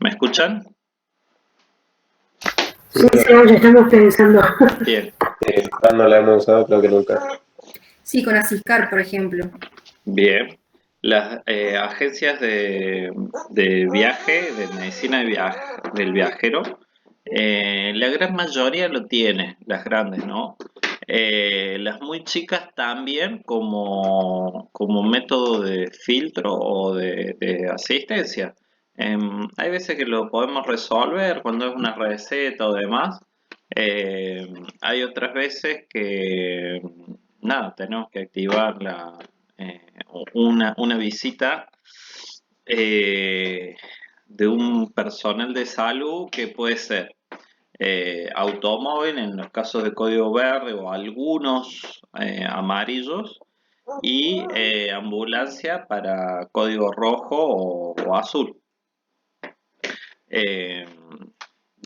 ¿Me escuchan? Sí, Seba, ya estamos pensando. Bien, No la hemos usado creo que nunca. Sí, con Asiscar, por ejemplo. bien. Las agencias de viaje, de medicina del viajero, la gran mayoría lo tiene, las grandes, ¿no? Las muy chicas también como método de filtro o de asistencia. Hay veces que lo podemos resolver cuando es una receta o demás. Hay otras veces que nada, tenemos que activar eh, una visita eh, de un personal de salud que puede ser automóvil en los casos de código verde o algunos amarillos y ambulancia para código rojo o azul. Eh,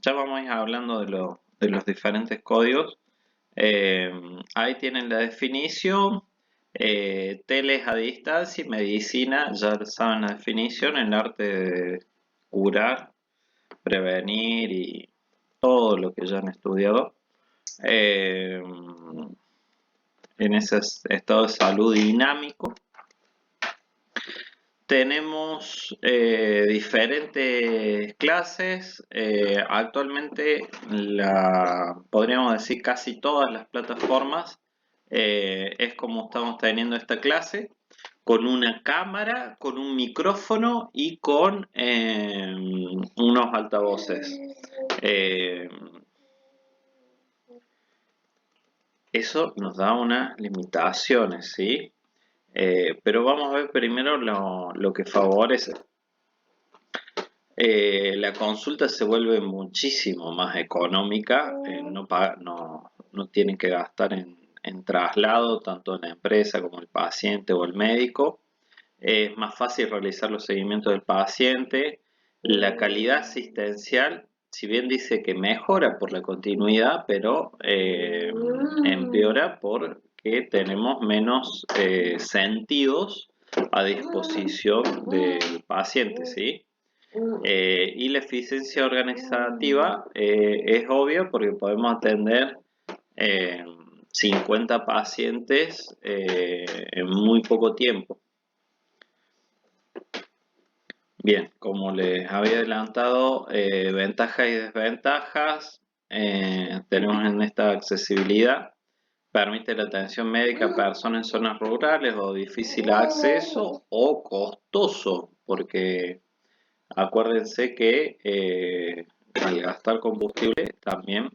ya vamos a ir hablando de los diferentes códigos. Ahí tienen la definición. Teles a distancia y medicina, ya saben la definición, el arte de curar, prevenir y todo lo que ya han estudiado eh, en ese estado de salud dinámico. Tenemos diferentes clases. Actualmente podríamos decir casi todas las plataformas es como estamos teniendo esta clase, con una cámara, con un micrófono y con unos altavoces. Eso nos da unas limitaciones, ¿sí? Pero vamos a ver primero lo que favorece. La consulta se vuelve muchísimo más económica, no tienen que gastar en traslado, tanto en la empresa como el paciente o el médico. Es más fácil realizar los seguimientos del paciente. La calidad asistencial, si bien dice que mejora por la continuidad, pero empeora porque tenemos menos sentidos a disposición del paciente, ¿sí? Y la eficiencia organizativa es obvia porque podemos atender eh, 50 pacientes en muy poco tiempo. Bien, como les había adelantado, ventajas y desventajas. Tenemos en esta accesibilidad. Permite la atención médica a personas en zonas rurales o difícil acceso o costoso, porque acuérdense que al gastar combustible también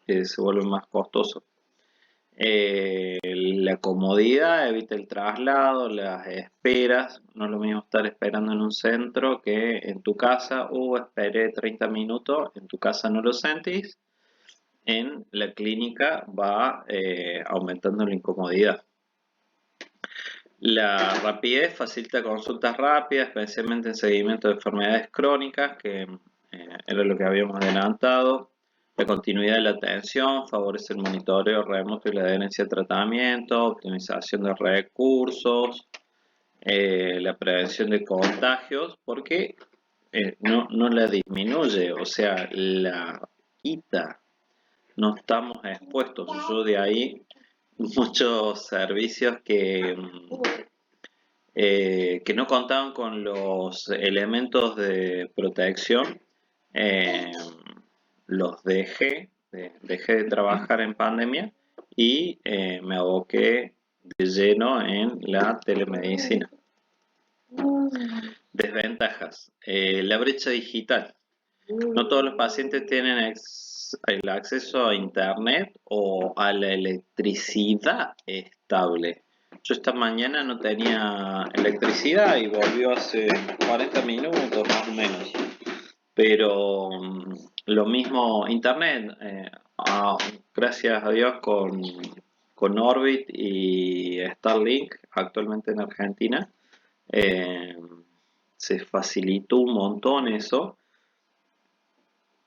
se vuelve más costoso. La comodidad, evita el traslado, las esperas. No es lo mismo estar esperando en un centro que en tu casa. Esperé 30 minutos, en tu casa no lo sentís. En la clínica va aumentando la incomodidad. La rapidez facilita consultas rápidas, especialmente en seguimiento de enfermedades crónicas, que era lo que habíamos adelantado. La continuidad de la atención favorece el monitoreo remoto y la adherencia al tratamiento, optimización de recursos, la prevención de contagios, porque no la disminuye, o sea, la quita, no estamos expuestos. Yo de ahí muchos servicios que no contaban con los elementos de protección, eh, los dejé de trabajar en pandemia y me aboqué de lleno en la telemedicina. Desventajas. La brecha digital. No todos los pacientes tienen el acceso a internet o a la electricidad estable. Yo esta mañana no tenía electricidad y volvió hace 40 minutos más o menos. Pero lo mismo internet, gracias a Dios con Orbit y Starlink actualmente en Argentina, eh, se facilitó un montón eso.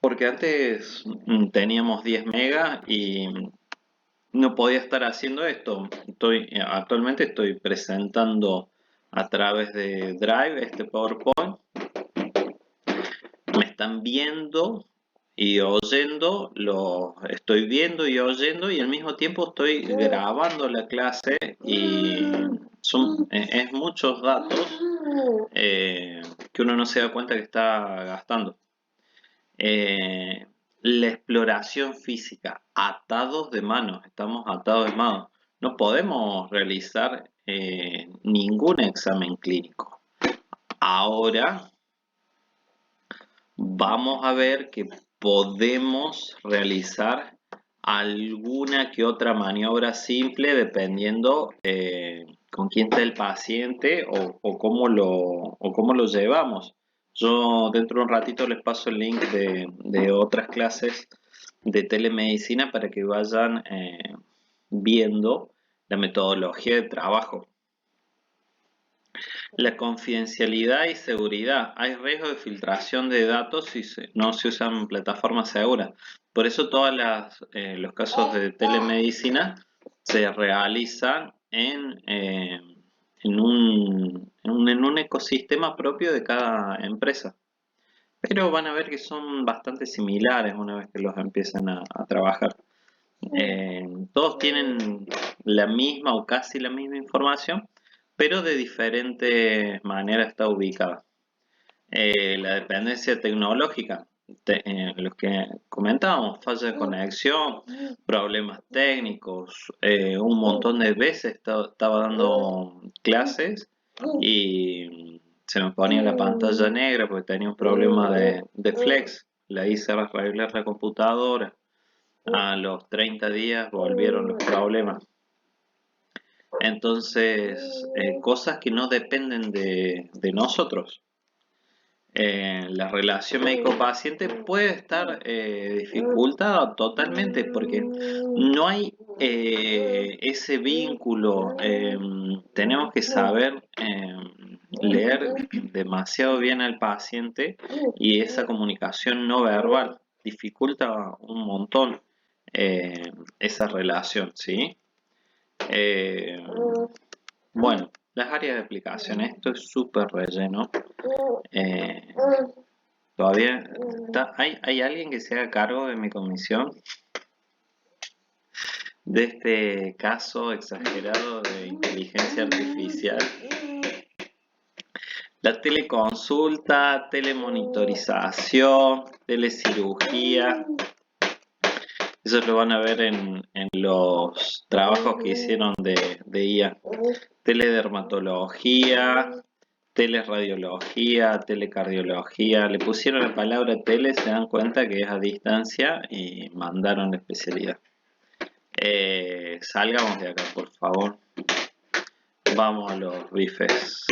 Porque antes teníamos 10 megas y no podía estar haciendo esto. Actualmente estoy presentando a través de Drive este PowerPoint me están viendo y oyendo, lo estoy viendo y oyendo y al mismo tiempo estoy grabando la clase y es muchos datos que uno no se da cuenta que está gastando. La exploración física, atados de manos, estamos atados de manos. No podemos realizar ningún examen clínico. Ahora vamos a ver que podemos realizar alguna que otra maniobra simple dependiendo con quién está el paciente o cómo lo llevamos. Yo dentro de un ratito les paso el link de otras clases de telemedicina para que vayan viendo la metodología de trabajo. La confidencialidad y seguridad. Hay riesgo de filtración de datos si no se usan plataformas seguras. Por eso todos los casos de telemedicina se realizan en un ecosistema propio de cada empresa. Pero van a ver que son bastante similares una vez que los empiezan a trabajar. Todos tienen la misma o casi la misma información, pero de diferente manera está ubicada. La dependencia tecnológica, los que comentábamos, falla de conexión, problemas técnicos, un montón de veces estaba dando clases y se me ponía la pantalla negra porque tenía un problema de flex. La hice arreglar la computadora. A los 30 días volvieron los problemas. Entonces, cosas que no dependen de nosotros. La relación médico-paciente puede estar dificultada totalmente porque no hay ese vínculo. Tenemos que saber leer demasiado bien al paciente y esa comunicación no verbal dificulta un montón esa relación, ¿sí? Bueno, las áreas de aplicación, esto es súper relleno. Todavía hay alguien que se haga cargo de mi comisión de este caso exagerado de inteligencia artificial. La teleconsulta, telemonitorización, telecirugía. Eso lo van a ver en los trabajos que hicieron de IA. Teledermatología, teleradiología, telecardiología. Le pusieron la palabra tele, se dan cuenta que es a distancia y mandaron la especialidad. Salgamos de acá, por favor. Vamos a los bifes.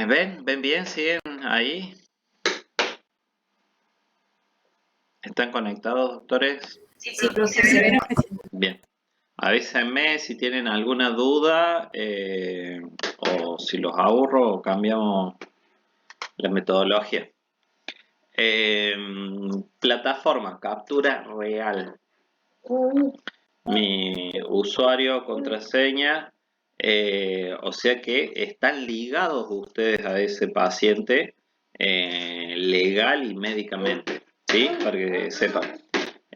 ¿Ven bien? ¿Siguen ahí? ¿Están conectados, doctores? Sí, profesor. Bien. Avísenme si tienen alguna duda o si los aburro o cambiamos la metodología. Plataforma, captura real. Mi usuario, contraseña, o sea que están ligados ustedes a ese paciente legal y médicamente, ¿sí? Para que sepan.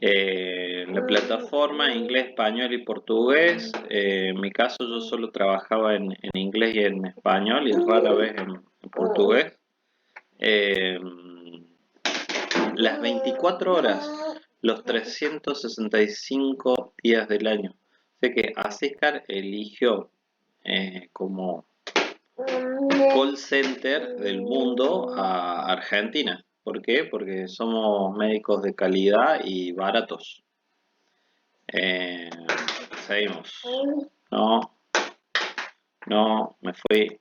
La plataforma inglés, español y portugués. En mi caso yo solo trabajaba en inglés y en español y rara vez en portugués. Las 24 horas, los 365 días del año. Sé que Asiscar eligió como call center del mundo a Argentina. ¿Por qué? Porque somos médicos de calidad y baratos. Seguimos. No, me fui.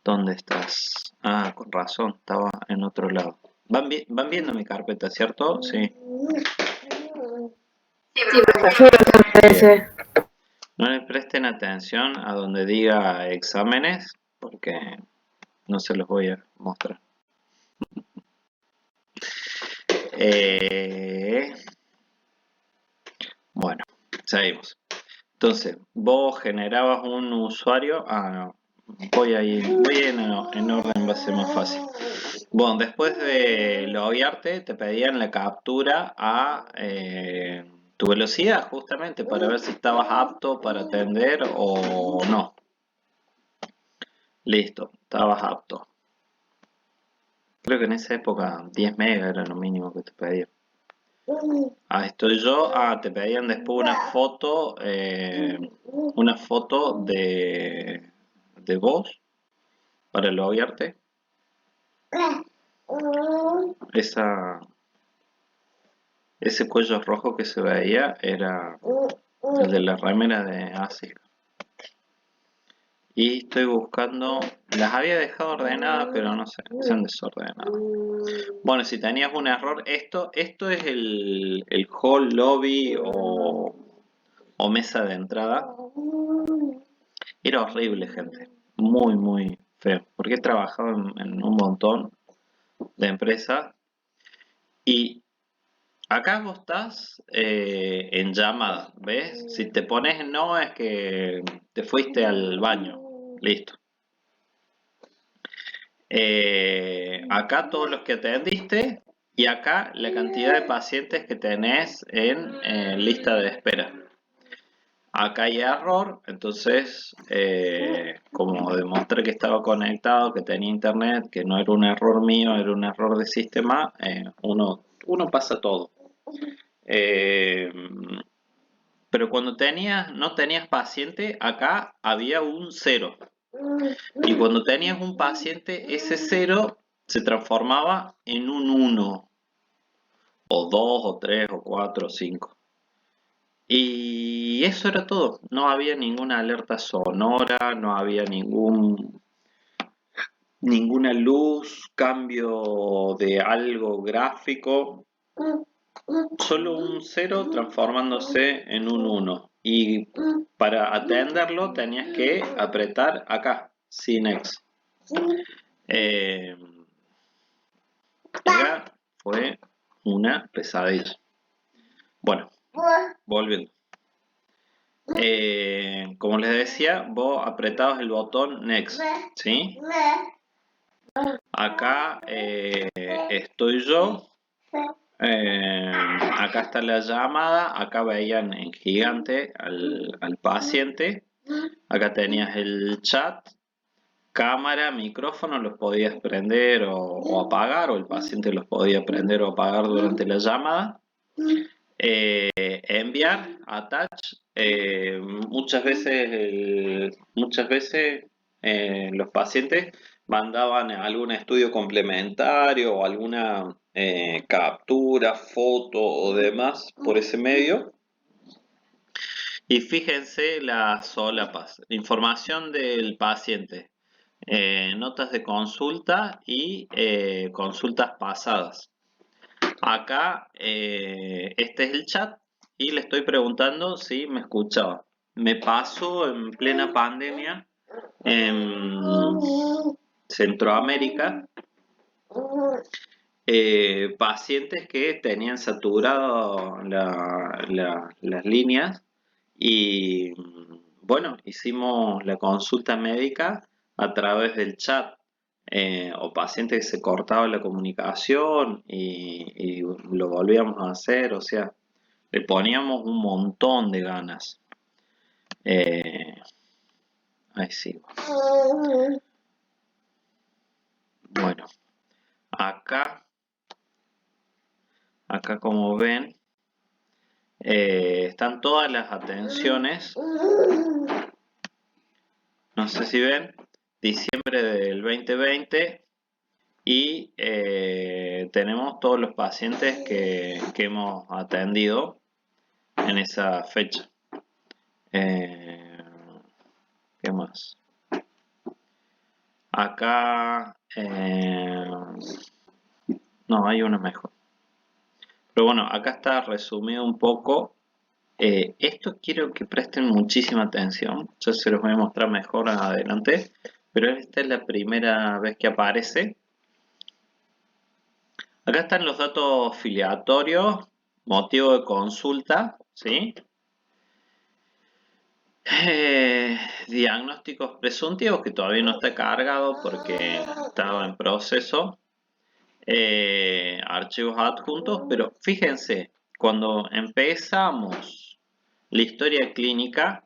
¿Dónde estás? Ah, con razón, estaba en otro lado. ¿Van viendo mi carpeta, cierto? Sí. Sí, profesor, parece. No le presten atención a donde diga exámenes, porque no se los voy a mostrar. Bueno, seguimos. Entonces, vos generabas un usuario. voy en orden, va a ser más fácil. Bueno, después de loguearte, te pedían la captura a tu velocidad, justamente, para ver si estabas apto para atender o no. Listo, estabas apto. Creo que en esa época 10 megas era lo mínimo que te pedían. Ah, estoy yo. Ah, te pedían después una foto de vos para loguearte. Ese cuello rojo que se veía era el de la remera de Asia. Y estoy buscando, las había dejado ordenadas, pero no sé, se han desordenado. Bueno, si tenías un error, esto es el hall, lobby o mesa de entrada. Era horrible, gente. Muy, muy feo. Porque he trabajado en un montón de empresas. Y acá vos estás en llamada, ¿ves? Si te pones no es que te fuiste al baño. Listo. Acá todos los que atendiste y acá la cantidad de pacientes que tenés en lista de espera. Acá hay error, entonces como demostré que estaba conectado, que tenía internet, que no era un error mío, era un error de sistema, uno pasa todo. Pero cuando no tenías paciente, acá había un 0. Y cuando tenías un paciente, ese 0 se transformaba en un 1, o 2, o 3, o 4, o 5. Y eso era todo. No había ninguna alerta sonora, no había ninguna luz, cambio de algo gráfico. Solo un 0 transformándose en un 1. Y para atenderlo tenías que apretar acá, Cinex. Acá fue una pesadilla. Bueno, volviendo. Como les decía, vos apretabas el botón Next, ¿sí? Acá estoy yo. Acá está la llamada. Acá veían en gigante al paciente. Acá tenías el chat. Cámara, micrófono, los podías prender o apagar, o el paciente los podía prender o apagar durante la llamada. Enviar, attach, muchas veces los pacientes mandaban algún estudio complementario o alguna captura, foto o demás por ese medio. Y fíjense las solapas, información del paciente, notas de consulta y consultas pasadas. Acá, este es el chat y le estoy preguntando si me escuchaba. Me pasó en plena pandemia en Centroamérica, pacientes que tenían saturado las líneas y bueno, hicimos la consulta médica a través del chat. O pacientes que se cortaba la comunicación y lo volvíamos a hacer, o sea, le poníamos un montón de ganas. Ahí sigo. Bueno, acá como ven, están todas las atenciones. No sé si ven, diciembre del 2020. Y tenemos todos los pacientes que hemos atendido en esa fecha. ¿Qué más? Acá no, hay una mejor. Pero bueno, acá está resumido un poco. Esto quiero que presten muchísima atención. Yo se los voy a mostrar mejor adelante. Pero esta es la primera vez que aparece. Acá están los datos filiatorios, motivo de consulta, ¿sí? Diagnósticos presuntivos que todavía no está cargado porque estaba en proceso. Archivos adjuntos, pero fíjense, cuando empezamos la historia clínica,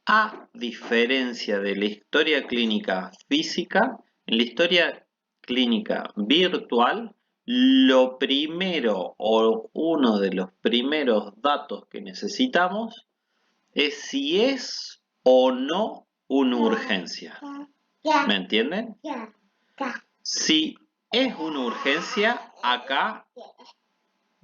a diferencia de la historia clínica física, en la historia clínica virtual, lo primero o uno de los primeros datos que necesitamos es si es o no una urgencia. ¿Me entienden? Si es una urgencia, acá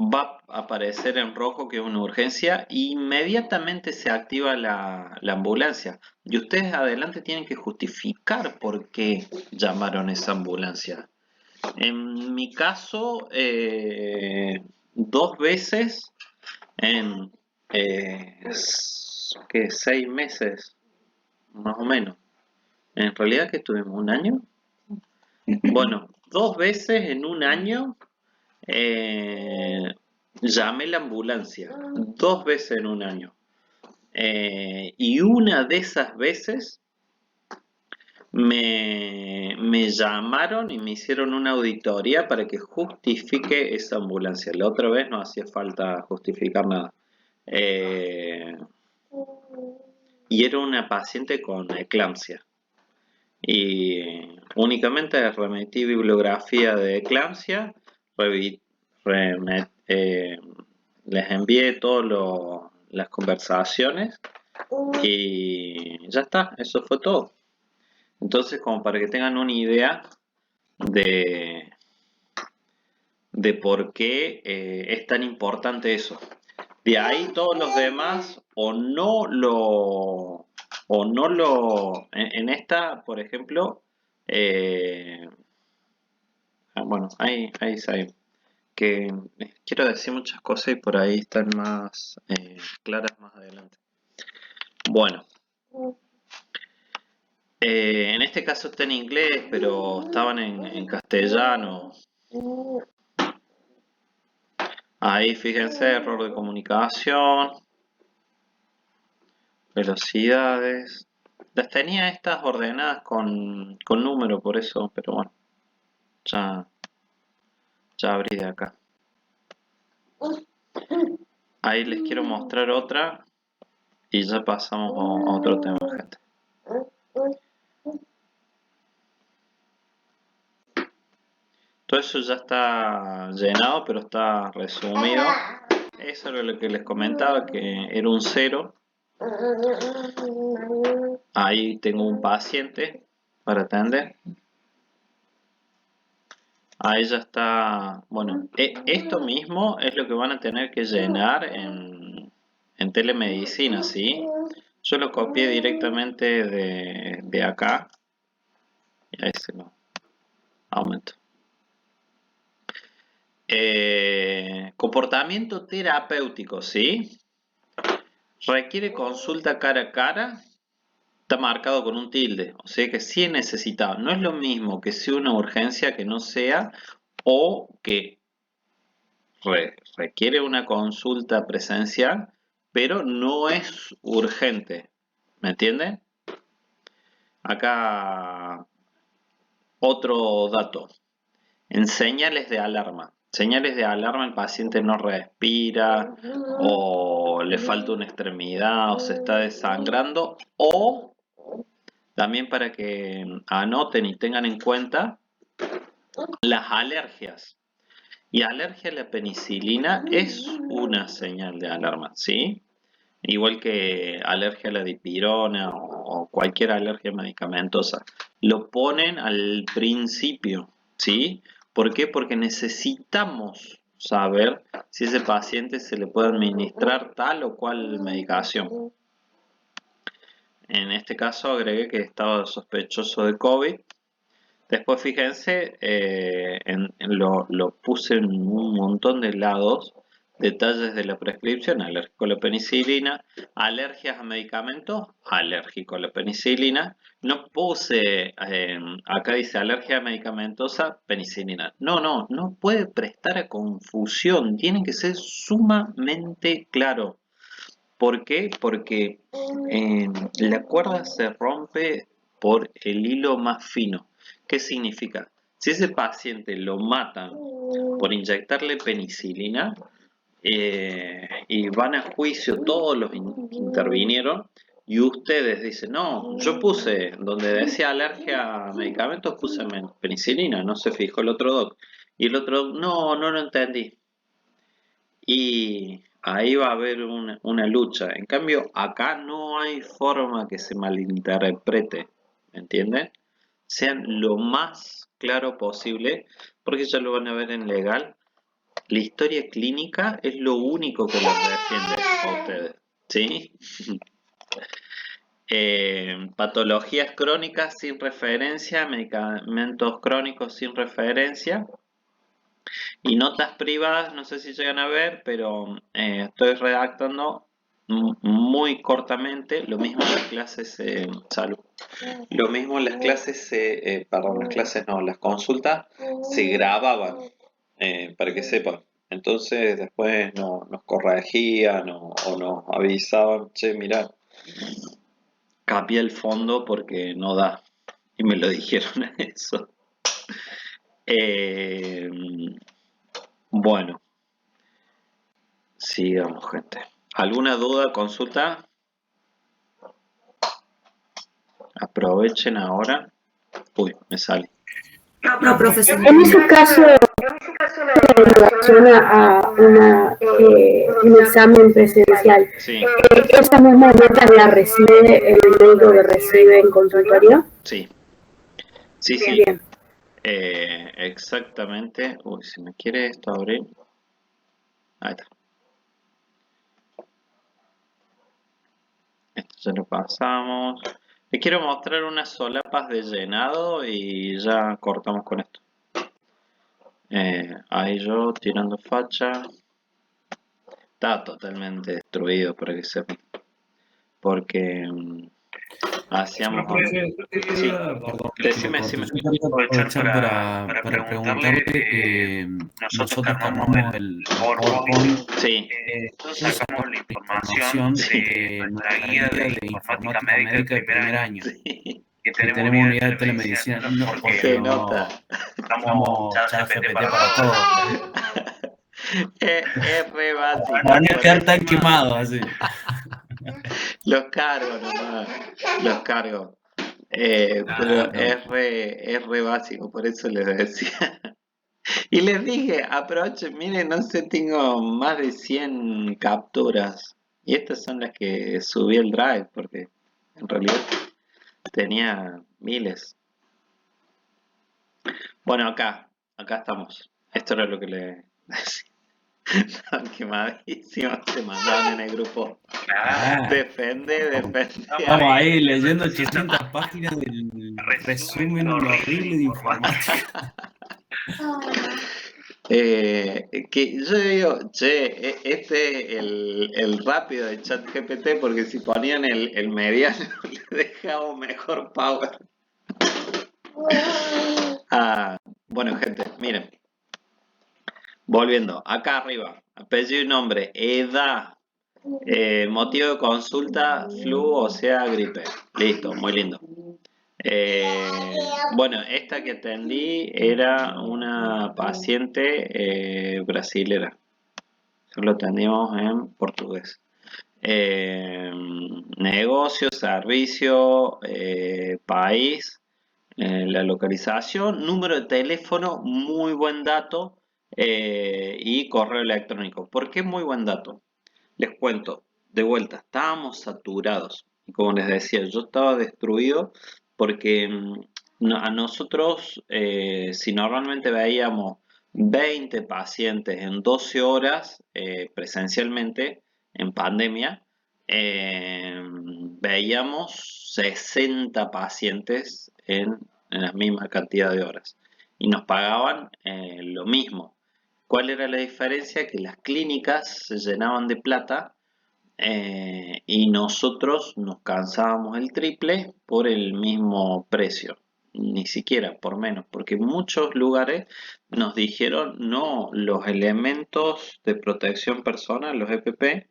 va a aparecer en rojo que es una urgencia e inmediatamente se activa la ambulancia. Y ustedes adelante tienen que justificar por qué llamaron esa ambulancia. En mi caso, 2 veces en 6 meses, más o menos. En realidad que tuvimos 1 año. Bueno, 2 veces en 1 año llamé la ambulancia. 2 veces en 1 año. Y una de esas veces me llamaron y me hicieron una auditoría para que justifique esa ambulancia. La otra vez no hacía falta justificar nada. Y era una paciente con eclampsia. Y únicamente remetí bibliografía de eclampsia, les envié todas las conversaciones y ya está, eso fue todo. Entonces, como para que tengan una idea de por qué es tan importante eso. De ahí todos los demás en esta, por ejemplo, bueno, ahí saben que quiero decir muchas cosas y por ahí están más claras más adelante. Bueno, en este caso está en inglés, pero estaban en castellano. Ahí fíjense, error de comunicación, velocidades. Las tenía estas ordenadas con número, por eso, pero bueno, ya abrí de acá. Ahí les quiero mostrar otra y ya pasamos a otro tema, gente. Todo eso ya está llenado, pero está resumido. Eso era lo que les comentaba, que era un 0. Ahí tengo un paciente para atender. Ahí ya está. Bueno, esto mismo es lo que van a tener que llenar en telemedicina, ¿sí? Yo lo copié directamente de acá. Y ahí se lo aumento. Comportamiento terapéutico, ¿sí? Requiere consulta cara a cara. Está marcado con un tilde, o sea que sí es necesitado. No es lo mismo que sea una urgencia que no sea, o que requiere una consulta presencial, pero no es urgente. ¿Me entienden? Acá otro dato. En señales de alarma. Señales de alarma, el paciente no respira, o le falta una extremidad, o se está desangrando, o también para que anoten y tengan en cuenta las alergias. Y alergia a la penicilina es una señal de alarma, ¿sí? Igual que alergia a la dipirona o cualquier alergia medicamentosa. Lo ponen al principio, ¿sí? ¿Por qué? Porque necesitamos saber si ese paciente se le puede administrar tal o cual medicación. En este caso agregué que estaba sospechoso de COVID. Después fíjense, lo puse en un montón de lados, detalles de la prescripción, alérgico a la penicilina, alergias a medicamentos, alérgico a la penicilina. No puse, acá dice alergia medicamentosa, penicilina. No puede prestar a confusión, tiene que ser sumamente claro. ¿Por qué? Porque la cuerda se rompe por el hilo más fino. ¿Qué significa? Si ese paciente lo matan por inyectarle penicilina y van a juicio todos los que intervinieron y ustedes dicen, no, yo puse, donde decía alergia a medicamentos, puse penicilina, no se fijó el otro doc. Y el otro doc, no, no lo entendí. Y ahí va a haber una lucha. En cambio, acá no hay forma que se malinterprete, ¿me entienden? Sean lo más claro posible, porque ya lo van a ver en legal. La historia clínica es lo único que los defiende a ustedes, ¿sí? Patologías crónicas sin referencia, medicamentos crónicos sin referencia. Y notas privadas, no sé si llegan a ver, pero estoy redactando muy cortamente, lo mismo en las clases, salud. Lo mismo en las clases, perdón, las clases no, las consultas se grababan, para que sepan. Entonces después nos corregían o nos avisaban, che, mirá, cambié el fondo porque no da. Y me lo dijeron eso. Eh, bueno. Sigamos, gente. ¿Alguna duda, consulta? Aprovechen ahora. Uy, me sale. No, profesor. En ese caso, en relación a un examen presencial, Sí, ¿esa misma nota la recibe el médico que recibe en consultorio? sí. Sí. Bien. Exactamente. Uy, si me quiere esto abrir. Ahí está. Esto ya lo pasamos. Les quiero mostrar unas solapas de llenado y ya cortamos con esto. Ahí yo tirando facha. Está totalmente destruido para que sepan. Porque hacíamos... Sí, decime. Aprovechar para preguntarle, nosotros que armamos el PowerPoint, Sí, sacamos la información de nuestra guía de informática médica de primer año, sí. que tenemos unidad de telemedicina, no, porque Se nota. usamos ChatGPT para todo. Es re básico. Para no quedar tan quemado así. Los cargo nomás. Los cargo. Pero es re básico, por eso les decía. Y les dije, aprovechen, miren, no sé, tengo más de 100 capturas. Y estas son las que subí el Drive, porque en realidad tenía miles. Bueno, acá estamos. Esto era lo que le decía. Estaban quemadísimos, se mandaban en el grupo. Defende. Vamos ahí leyendo 800 páginas del resumen horrible de informática. Que yo digo, che, este es el rápido de ChatGPT, porque si ponían el mediano le dejaba mejor power. Bueno, gente, miren. Volviendo, acá arriba, apellido y nombre, edad, motivo de consulta, flu, o sea, gripe. Listo, muy lindo. Bueno, esta que atendí era una paciente brasilera. Lo atendimos en portugués. Negocio, servicio, país, la localización, número de teléfono, muy buen dato y correo electrónico. ¿Por qué muy buen dato? Les cuento, de vuelta, estábamos saturados. Y como les decía, yo estaba destruido porque a nosotros, si normalmente veíamos 20 pacientes en 12 horas presencialmente en pandemia, veíamos 60 pacientes en la misma cantidad de horas y nos pagaban lo mismo. ¿Cuál era la diferencia? Que las clínicas se llenaban de plata y nosotros nos cansábamos el triple por el mismo precio, ni siquiera por menos, porque muchos lugares nos dijeron no, los elementos de protección personal, los EPP,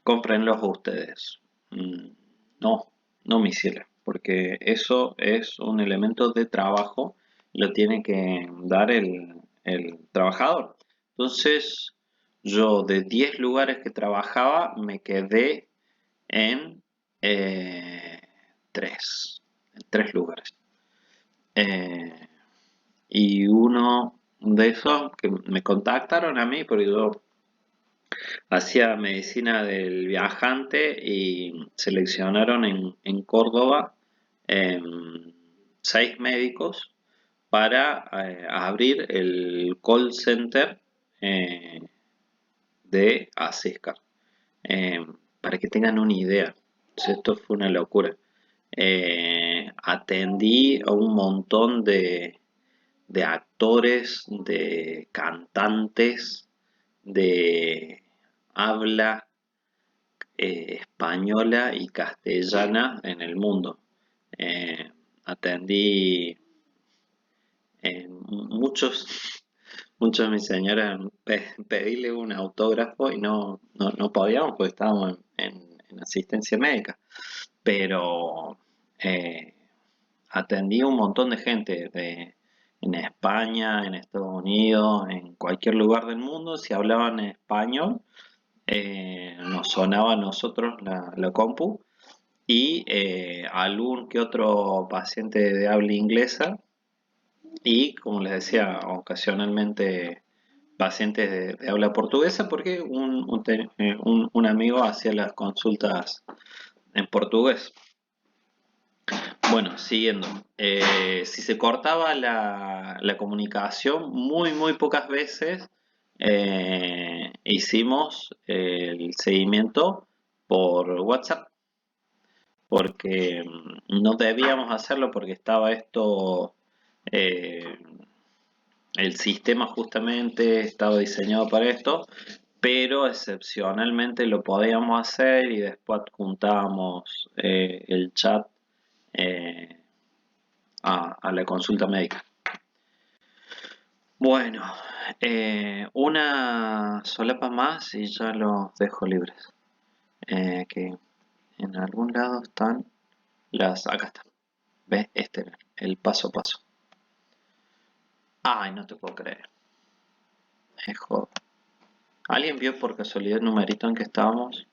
cómprenlos ustedes. No, no misiles, porque eso es un elemento de trabajo, lo tiene que dar el trabajador. Entonces, yo de 10 lugares que trabajaba, me quedé en 3, en 3 lugares. Eh, y uno de esos que me contactaron a mí, porque yo hacía medicina del viajante y seleccionaron en Córdoba 6 médicos para abrir el call center eh, de Asiscar. Para que tengan una idea, esto fue una locura. Atendí a un montón de actores, de cantantes, de habla española y castellana en el mundo. Atendí muchos, muchos de mis señoras pedirle un autógrafo y no podíamos porque estábamos en asistencia médica. Pero eh, atendí un montón de gente en España, en Estados Unidos, en cualquier lugar del mundo. Si hablaban español, nos sonaba a nosotros la compu y algún que otro paciente de habla inglesa y, como les decía, ocasionalmente pacientes de habla portuguesa porque un amigo hacía las consultas en portugués. Bueno, siguiendo. Si se cortaba la comunicación, muy pocas veces hicimos el seguimiento por WhatsApp, porque no debíamos hacerlo porque estaba esto, eh, el sistema justamente estaba diseñado para esto, pero excepcionalmente lo podíamos hacer y después adjuntábamos el chat eh, a la consulta médica. Bueno, una solapa más y ya los dejo libres. Que en algún lado están acá están. ¿Ves? Este era el paso a paso. Ay, no te puedo creer. Me jodo. ¿Alguien vio por casualidad el numerito en que estábamos?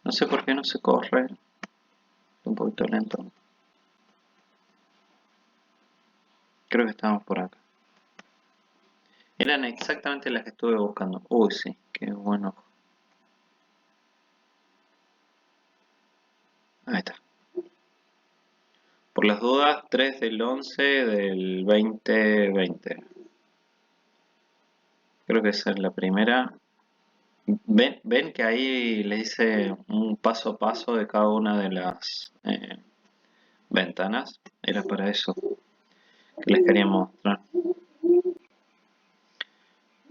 No sé por qué no se corre. Un poquito lento. Creo que estábamos por acá. Eran exactamente las que estuve buscando. Uy, sí, qué bueno. Ahí está. Por las dudas, 3 del 11 del 2020. Creo que esa es la primera. Ven que ahí le hice un paso a paso de cada una de las ventanas. Era para eso que les quería mostrar.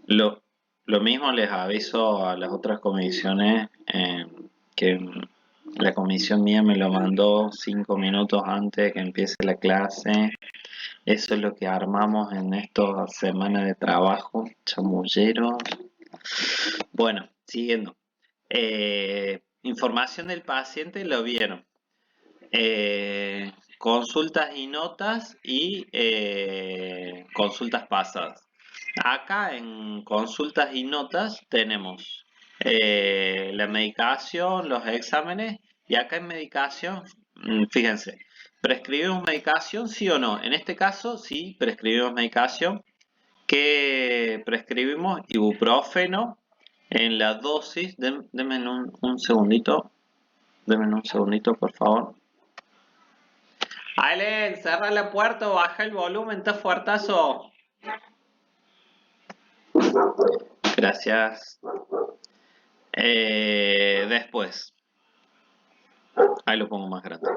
Lo mismo les aviso a las otras comisiones que la comisión mía me lo mandó 5 minutos antes de que empiece la clase. Eso es lo que armamos en esta semana de trabajo, chamulleros. Bueno, siguiendo. Información del paciente, lo vieron. Consultas y notas y consultas pasadas. Acá en consultas y notas tenemos la medicación, los exámenes y acá en medicación, fíjense, ¿prescribimos medicación sí o no? En este caso sí, prescribimos medicación. ¿Qué prescribimos? Ibuprofeno en la dosis, denme un segundito, por favor. Ale, cerra la puerta o baja el volumen, está fuertazo. Gracias. Después, ahí lo pongo más grande.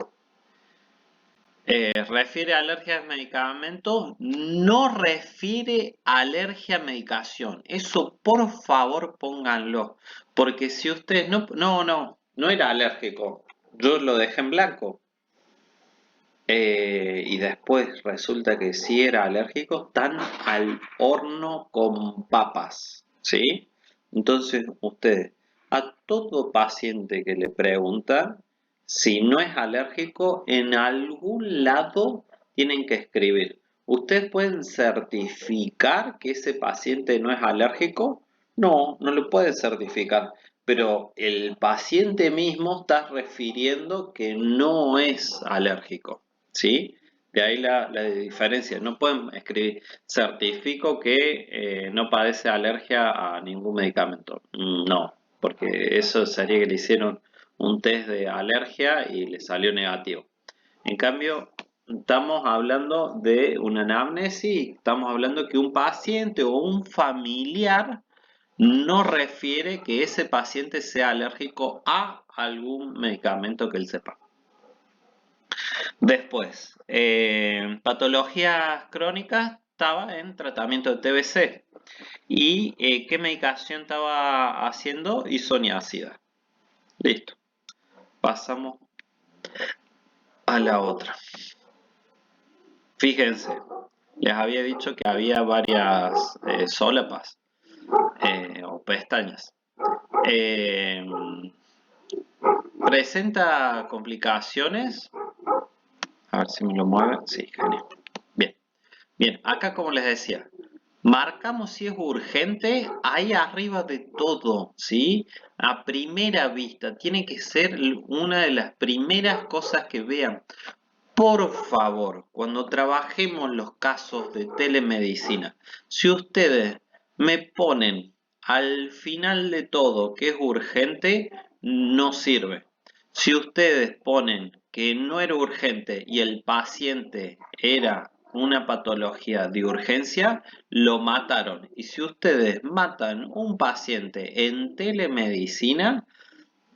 Refiere a alergia a medicamentos, no refiere a alergia a medicación. Eso por favor pónganlo. Porque si usted, no era alérgico. Yo lo dejé en blanco. Y después resulta que si era alérgico, están al horno con papas, ¿sí? Entonces ustedes, a todo paciente que le preguntan si no es alérgico, en algún lado tienen que escribir. ¿Ustedes pueden certificar que ese paciente no es alérgico? No, no lo pueden certificar, pero el paciente mismo está refiriendo que no es alérgico. ¿Sí? De ahí la diferencia. No pueden escribir, certifico que no padece alergia a ningún medicamento. No, porque eso sería que le hicieron un test de alergia y le salió negativo. En cambio, estamos hablando de una anamnesis, estamos hablando que un paciente o un familiar no refiere que ese paciente sea alérgico a algún medicamento que él sepa. Después, patologías crónicas, estaba en tratamiento de TBC. ¿Y qué medicación estaba haciendo? Isoniazida. Listo. Pasamos a la otra. Fíjense, les había dicho que había varias solapas o pestañas. Presenta complicaciones. A ver si me lo mueve. Sí, genial. Bien. Bien, acá como les decía, marcamos si es urgente ahí arriba de todo, ¿sí? A primera vista, tiene que ser una de las primeras cosas que vean. Por favor, cuando trabajemos los casos de telemedicina, si ustedes me ponen al final de todo que es urgente, no sirve. Si ustedes ponen que no era urgente y el paciente era una patología de urgencia, lo mataron. Y si ustedes matan un paciente en telemedicina,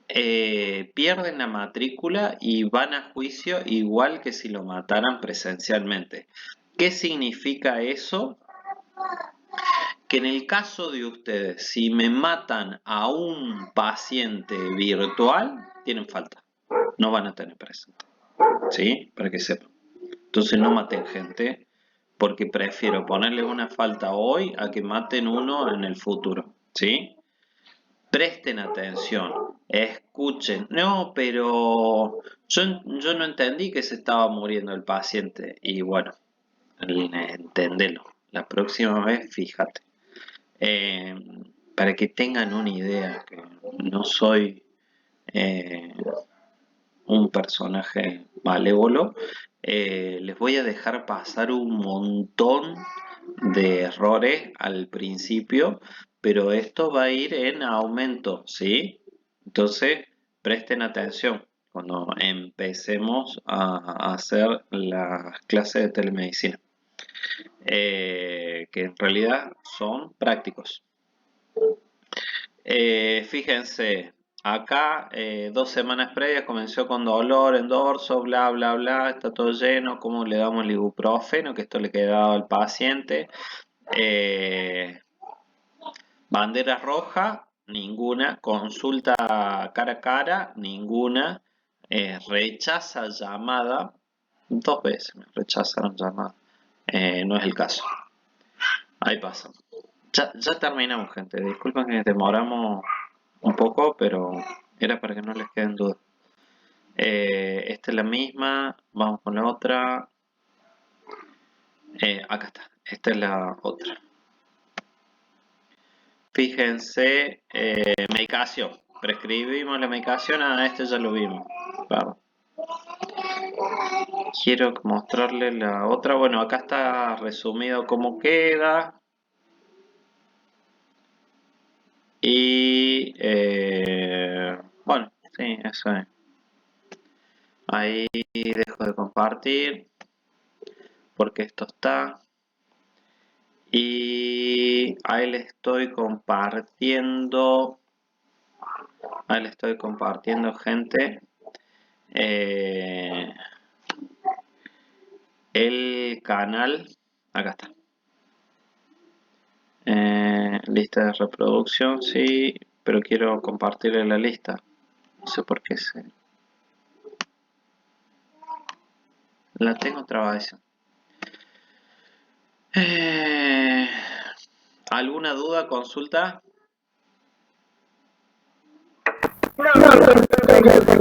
pierden la matrícula y van a juicio igual que si lo mataran presencialmente. ¿Qué significa eso? Que en el caso de ustedes, si me matan a un paciente virtual, tienen falta. No van a tener presente. ¿Sí? Para que sepan. Entonces no maten gente, porque prefiero ponerle una falta hoy a que maten uno en el futuro. ¿Sí? Presten atención, escuchen. No, pero yo no entendí que se estaba muriendo el paciente. Y bueno, entendelo. La próxima vez, fíjate. Eh, para que tengan una idea, que no soy un personaje malévolo, les voy a dejar pasar un montón de errores al principio, pero esto va a ir en aumento, ¿sí? Entonces, presten atención cuando empecemos a hacer las clases de telemedicina, que en realidad son prácticos. Fíjense, acá 2 semanas previas comenzó con dolor en dorso, bla, bla, bla, está todo lleno, ¿cómo le damos el ibuprofeno? Que esto le quedaba al paciente. Bandera roja, ninguna. Consulta cara a cara, ninguna. Rechaza llamada, 2 veces me rechazaron llamada. No es el caso. Ahí pasa. Ya terminamos, gente. Disculpen que demoramos un poco, pero era para que no les queden dudas. Esta es la misma. Vamos con la otra. Acá está. Esta es la otra. Fíjense, medicación. Prescribimos la medicación. Este ya lo vimos. Claro. Quiero mostrarles la otra. Bueno, acá está resumido cómo queda. Y bueno, sí, eso es. Ahí dejo de compartir porque esto está. Y ahí le estoy compartiendo. Ahí le estoy compartiendo, gente. El canal. Acá está. Lista de reproducción, sí, pero quiero compartirle la lista. No sé por qué La tengo trabada esa. ¿Alguna duda, consulta? No,